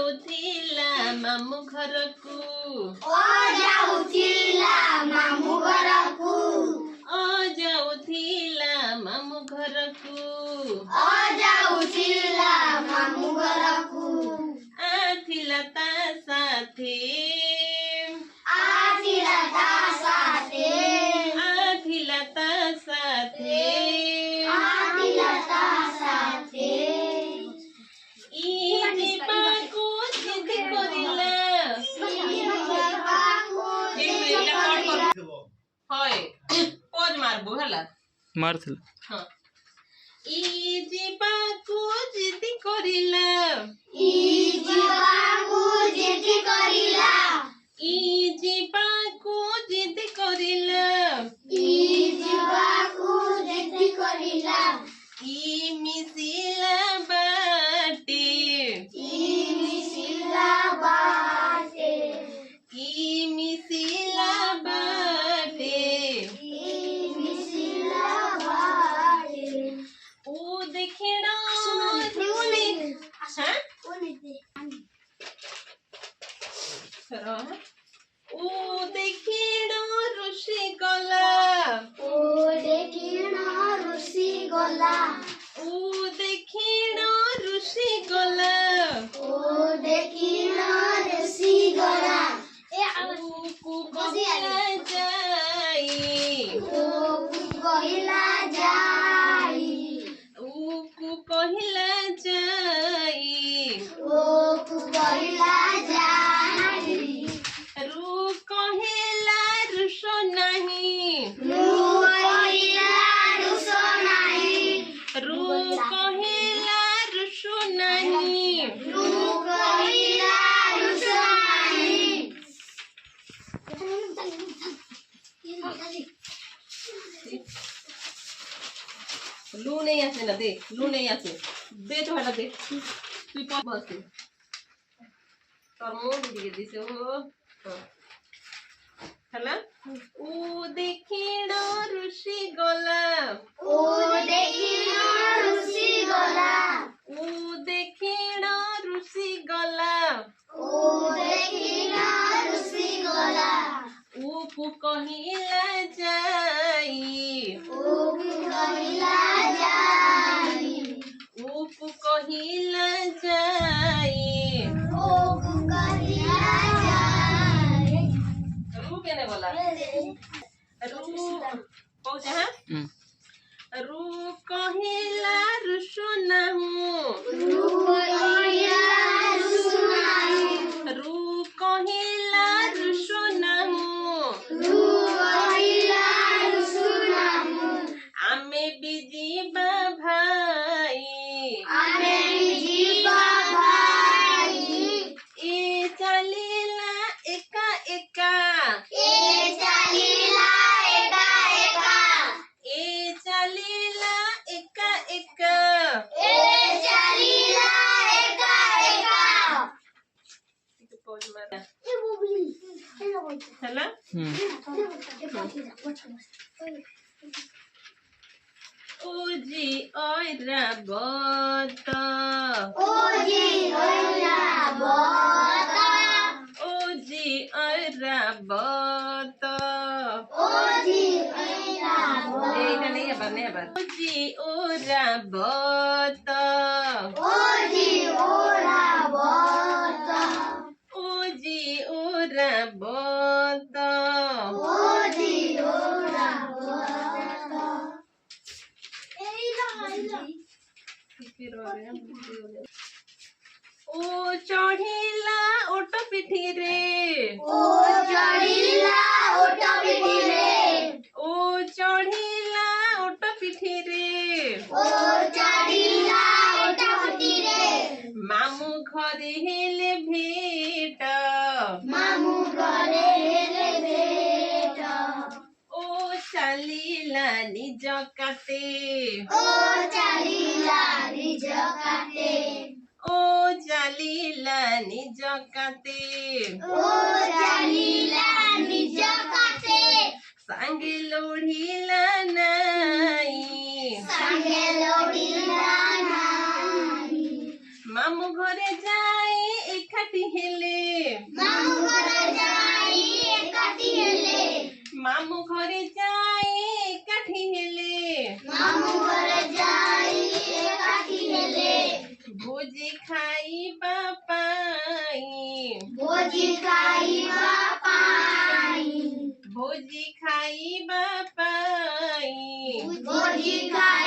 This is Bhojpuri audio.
जाउथिला मामु घरकू ओ जाउथिला मामु घरकू ओ जाउथिला मामु घरकू ओ जाउथिला मामु घरकू आथिला ता साथे आथिला ता साथे आथिला ता साथे आथिला ता साथे ई दीपाको जिद करिला होय पज मारबो हला मारथिला हां ई दीपाको जिद करिला ई जीवाकू जिद करिला ई दीपाको जिद करिला ई जीवाकू जिद करिला ई मिसिला बाटे ई मिसिला बाटे ई मिसिला बाटे ई मिसिला बाटे ओ देखिणो रुसी हां सरो ओ देखिणो रुसी गला ओ देखिणो रुसी गला ओ देखिणो रुसी गला ओ देखिणो रुसी गला ओ कु कहिला जाई ओ कहिला जाई ओ कु कहिला जाई ओ कहिला जाई रु कहिला रुस नाही रू कहिला रुसो नाही रु कहिला रुस नाही रू कहिला रुसो नाही लू नहीं आसे ना दे लू नहीं आसे दे तो हटा दे तू पा बस तोर मुंह दिए दिसे हो हला ओ देखिणो रुसी गला ओ देखिणो रुसी गला ओ देखिणो रुसी गला ओ देखिणो रुसी गला ओ कु कहिला जाई ओ कहिला जाई ओ कु कहिला जाई ओ कहिला जाई रु केने बोला रु पहुंचे हां रु कहिला रुसो नाहु रू कहिला रुसो नाही रु कहिला रुसो नाहु रू कहिला रुसो नाही आमे बिजीबा भाई आमे जीवा भाई ए चालीला एका एका ए चालीला एका एका ए चालीला एका एका ए चालीला एका एका पॉज मारा ए बुबली हेलो बोल हला ओजी ओइरा बत ओजी ओइला बता ओजी ओइरा बत ओजी ओइला एटा नहीं है ओजी ओरा बत ओजी ओरा बता ओजी ओरा बत ओजी ओरा बता ओ चढ़िला ओट पिठी रे ओ चढ़िला ओट पिठी रे ओ चढ़िला ओट पिठी रे ओ चढ़िला ओट पिठी रे मामू घरे हेले भेट मामू घरे हेले भेट ओ चालीला निज काटे ओ चालीला निज काटे ओ चालीला निज काटे ओ चालीला निज काटे सांगे लोढ़ीला नाई सांगे लोढ़ीला नाई मामू घरे जाए एकाठी हेले मामू घरे जाई एकाठी हेले मामू घरे जाए एकाठी हेले मामू घरे जाई एकाठी हेले भोजी खाई बापाई भोजी खाई बापाई भोजी खाई बापाई भोजी खाई